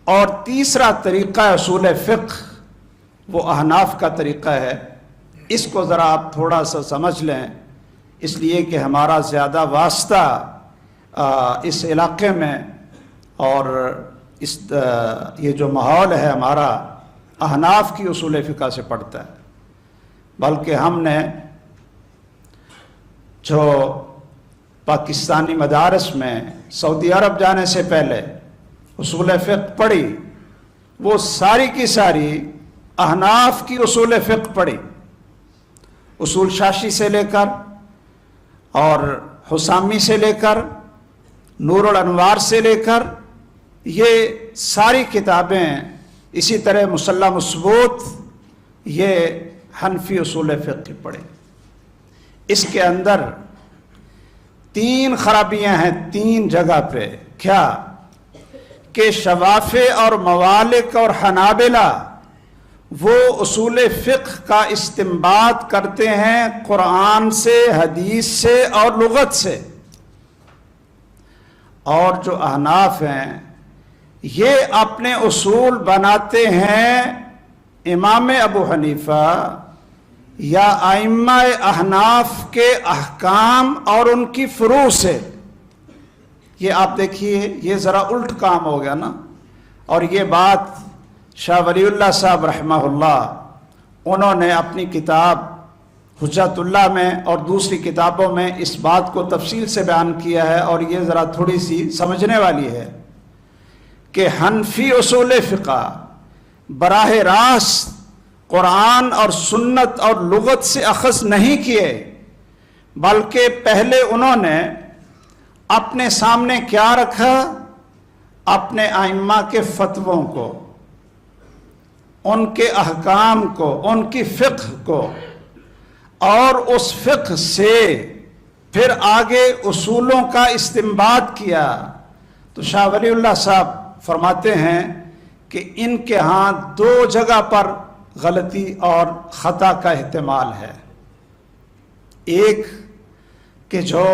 اور تیسرا طریقہ اصول فقہ وہ احناف کا طریقہ ہے. اس کو ذرا آپ تھوڑا سا سمجھ لیں، اس لیے کہ ہمارا زیادہ واسطہ اس علاقے میں اور یہ جو ماحول ہے ہمارا احناف کی اصول فقہ سے پڑتا ہے. بلکہ ہم نے جو پاکستانی مدارس میں سعودی عرب جانے سے پہلے اصول فقہ پڑھی، وہ ساری کی ساری احناف کی اصول فقہ پڑھی. اصول شاشی سے لے کر اور حسامی سے لے کر نور الانوار سے لے کر یہ ساری کتابیں، اسی طرح مسلم الثبوت، یہ حنفی اصول فقہ کی پڑھے. اس کے اندر 3 خرابیاں ہیں 3 جگہ پہ. کیا کہ شوافع اور موالک اور حنابلہ وہ اصول فقہ کا استنباط کرتے ہیں قرآن سے، حدیث سے اور لغت سے، اور جو احناف ہیں یہ اپنے اصول بناتے ہیں امام ابو حنیفہ یا ائمہ احناف کے احکام اور ان کی فروع سے. یہ آپ دیکھیے، یہ ذرا الٹ کام ہو گیا نا. اور یہ بات شاہ ولی اللہ صاحب رحمہ اللہ انہوں نے اپنی کتاب حجت اللہ میں اور دوسری کتابوں میں اس بات کو تفصیل سے بیان کیا ہے، اور یہ ذرا تھوڑی سی سمجھنے والی ہے کہ حنفی اصول فقہ براہ راست قرآن اور سنت اور لغت سے اخذ نہیں کیے، بلکہ پہلے انہوں نے اپنے سامنے کیا رکھا؟ اپنے ائمہ کے فتووں کو، ان کے احکام کو، ان کی فقہ کو، اور اس فقہ سے پھر آگے اصولوں کا استنباط کیا. تو شاہ ولی اللہ صاحب فرماتے ہیں کہ ان کے ہاں 2 جگہ پر غلطی اور خطا کا احتمال ہے. ایک کہ جو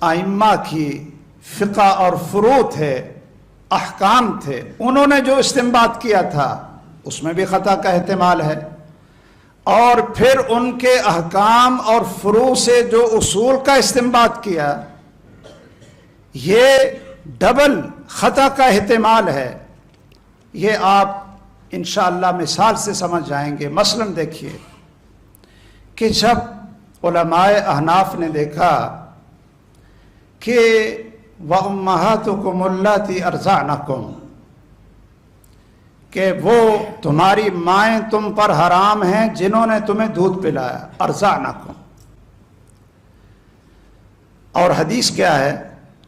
ائمہ کی فقہ اور فروع تھے، احکام تھے، انہوں نے جو استنباط کیا تھا اس میں بھی خطا کا احتمال ہے، اور پھر ان کے احکام اور فروع سے جو اصول کا استنباط کیا یہ ڈبل خطا کا احتمال ہے. یہ آپ انشاءاللہ مثال سے سمجھ جائیں گے. مثلا دیکھیے کہ جب علماء احناف نے دیکھا کہ وَأُمَّهَاتُكُمُ اللَّاتِي أَرْضَعْنَكُمْ، کہ وہ تمہاری مائیں تم پر حرام ہیں جنہوں نے تمہیں دودھ پلایا، ارضعنکم. اور حدیث کیا ہے؟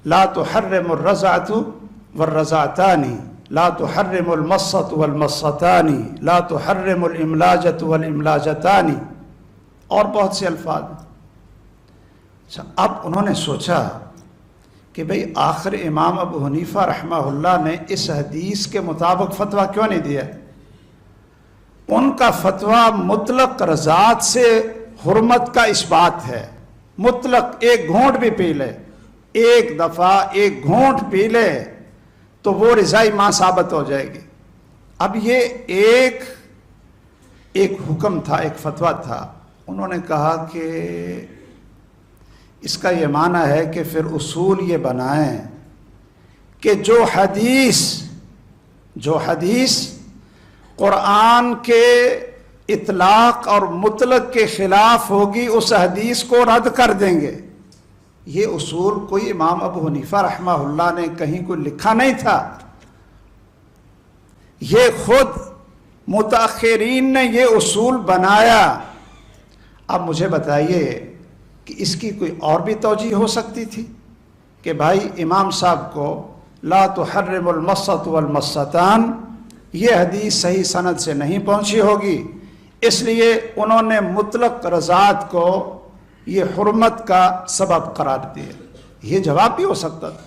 لا تحرم الرضعۃ والرضعتان، لا تحرم المصۃ والمصتان، لا تحرم الاملاجۃ والاملاجتان، اور بہت سے الفاظ. اب انہوں نے سوچا کہ بھئی آخر امام ابو حنیفہ رحمہ اللہ نے اس حدیث کے مطابق فتویٰ کیوں نہیں دیا؟ ان کا فتویٰ مطلق رضاعت سے حرمت کا اثبات ہے. مطلق ایک گھونٹ بھی پی لے، ایک دفعہ ایک گھونٹ پی لے تو وہ رضائی ماں ثابت ہو جائے گی. اب یہ ایک حکم تھا، ایک فتویٰ تھا. انہوں نے کہا کہ اس کا یہ معنی ہے کہ پھر اصول یہ بنائیں کہ جو حدیث قرآن کے اطلاق اور مطلق کے خلاف ہوگی اس حدیث کو رد کر دیں گے. یہ اصول کوئی امام ابو حنیفہ رحمہ اللہ نے کہیں کوئی لکھا نہیں تھا، یہ خود متاخرین نے یہ اصول بنایا. اب مجھے بتائیے کہ اس کی کوئی اور بھی توجیہ ہو سکتی تھی کہ بھائی امام صاحب کو لا تحرم المصۃ والمصتان یہ حدیث صحیح سند سے نہیں پہنچی ہوگی، اس لیے انہوں نے مطلق رضاعت کو یہ حرمت کا سبب قرار دیا. یہ جواب بھی ہو سکتا تھا،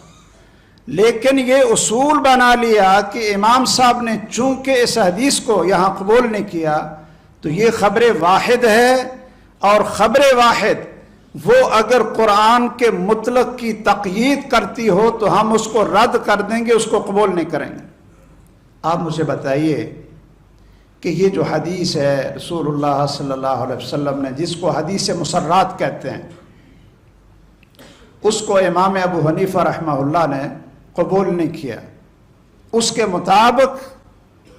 لیکن یہ اصول بنا لیا کہ امام صاحب نے چونکہ اس حدیث کو یہاں قبول نہیں کیا تو یہ خبر واحد ہے، اور خبر واحد وہ اگر قرآن کے مطلق کی تقیید کرتی ہو تو ہم اس کو رد کر دیں گے، اس کو قبول نہیں کریں گے. آپ مجھے بتائیے کہ یہ جو حدیث ہے رسول اللہ صلی اللہ علیہ وسلم نے، جس کو حدیث مسرات کہتے ہیں، اس کو امام ابو حنیفہ رحمہ اللہ نے قبول نہیں کیا، اس کے مطابق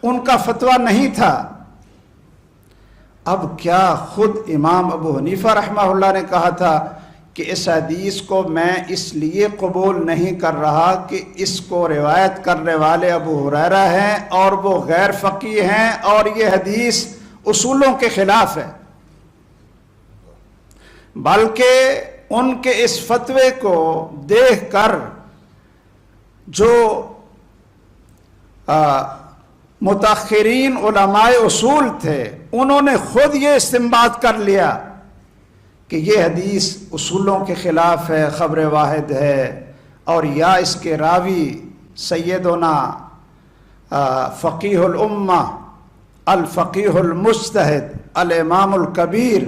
ان کا فتویٰ نہیں تھا۔ اب کیا خود امام ابو حنیفہ رحمہ اللہ نے کہا تھا کہ اس حدیث کو میں اس لیے قبول نہیں کر رہا کہ اس کو روایت کرنے والے ابو ہریرہ ہیں اور وہ غیر فقیہ ہیں اور یہ حدیث اصولوں کے خلاف ہے، بلکہ ان کے اس فتوے کو دیکھ کر جو متاخرین علماء اصول تھے انہوں نے خود یہ استنباط کر لیا کہ یہ حدیث اصولوں کے خلاف ہے، خبر واحد ہے، اور یا اس کے راوی سیدنا فقیہ الامہ الفقیہ المجتہد الامام الکبیر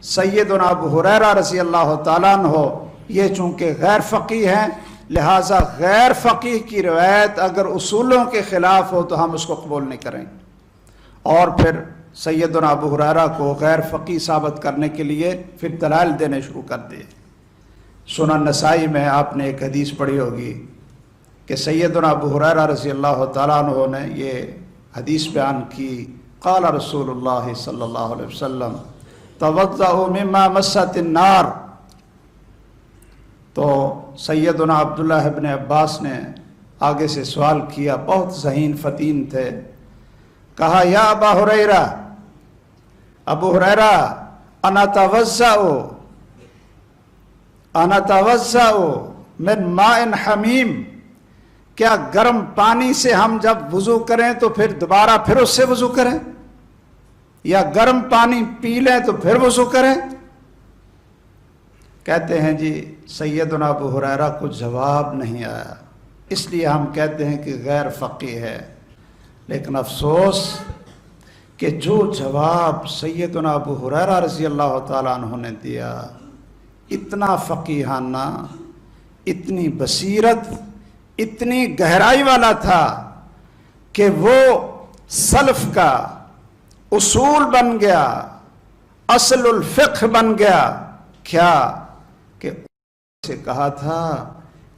سیدنا ابو ہریرہ رضی اللہ تعالیٰ عنہ یہ چونکہ غیر فقیہ ہیں، لہٰذا غیر فقیہ کی روایت اگر اصولوں کے خلاف ہو تو ہم اس کو قبول نہیں کریں گے، اور پھر سیدنا ابو ہریرہ کو غیر فقیہ ثابت کرنے کے لیے پھر دلائل دینے شروع کر دیے۔ سنن نسائی میں آپ نے ایک حدیث پڑھی ہوگی کہ سیدنا ابو ہریرہ رضی اللہ تعالیٰ عنہ نے یہ حدیث بیان کی، قال رسول اللہ صلی اللہ علیہ وسلم توضؤوا مما مست النار۔ تو سیدنا عبداللہ ابن عباس نے آگے سے سوال کیا، بہت ذہین فطین تھے، کہا یا ابا ہریرہ، ابو ہریرہ انا توضؤ من ماء حمیم، کیا گرم پانی سے ہم جب وضو کریں تو پھر دوبارہ پھر اس سے وضو کریں، یا گرم پانی پی لیں تو پھر وضو کریں؟ کہتے ہیں جی سیدنا ابو ہریرہ کو جواب نہیں آیا، اس لیے ہم کہتے ہیں کہ غیر فقیہ ہے۔ لیکن افسوس کہ جو جواب سیدنا ابو ہریرہ رضی اللہ تعالیٰ عنہ نے دیا اتنا فقیہانہ، اتنی بصیرت، اتنی گہرائی والا تھا کہ وہ سلف کا اصول بن گیا، اصل الفقہ بن گیا۔ کیا کہ سے کہا تھا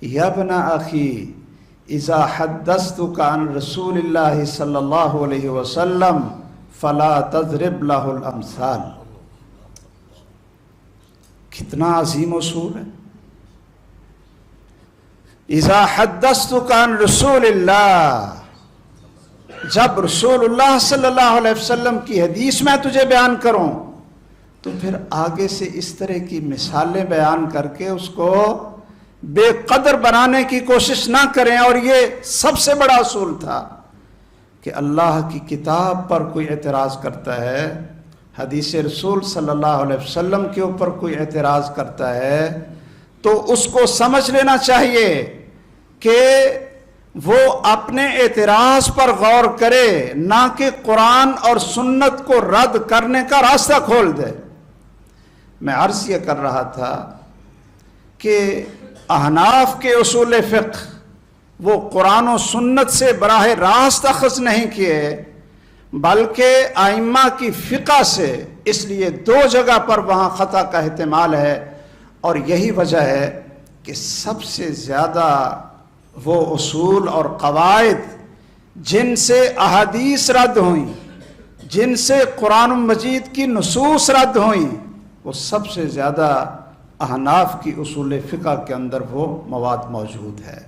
یا ابن اخی اذا حدثتک عن رسول اللہ صلی اللہ علیہ وسلم فلا تضرب له الامثال۔ کتنا عظیم اصول ہے، اذا حدثتک عن رسول اللہ، جب رسول اللہ صلی اللہ علیہ وسلم کی حدیث میں تجھے بیان کروں تو پھر آگے سے اس طرح کی مثالیں بیان کر کے اس کو بے قدر بنانے کی کوشش نہ کریں۔ اور یہ سب سے بڑا اصول تھا کہ اللہ کی کتاب پر کوئی اعتراض کرتا ہے، حدیث رسول صلی اللہ علیہ وسلم کے اوپر کوئی اعتراض کرتا ہے تو اس کو سمجھ لینا چاہیے کہ وہ اپنے اعتراض پر غور کرے، نہ کہ قرآن اور سنت کو رد کرنے کا راستہ کھول دے۔ میں عرض یہ کر رہا تھا کہ احناف کے اصول فقہ وہ قرآن و سنت سے براہ راست اخذ نہیں کیے بلکہ ائمہ کی فقہ سے، اس لیے دو جگہ پر وہاں خطا کا احتمال ہے، اور یہی وجہ ہے کہ سب سے زیادہ وہ اصول اور قواعد جن سے احادیث رد ہوئیں، جن سے قرآن مجید کی نصوص رد ہوئیں، وہ سب سے زیادہ احناف کی اصول فقہ کے اندر وہ مواد موجود ہے۔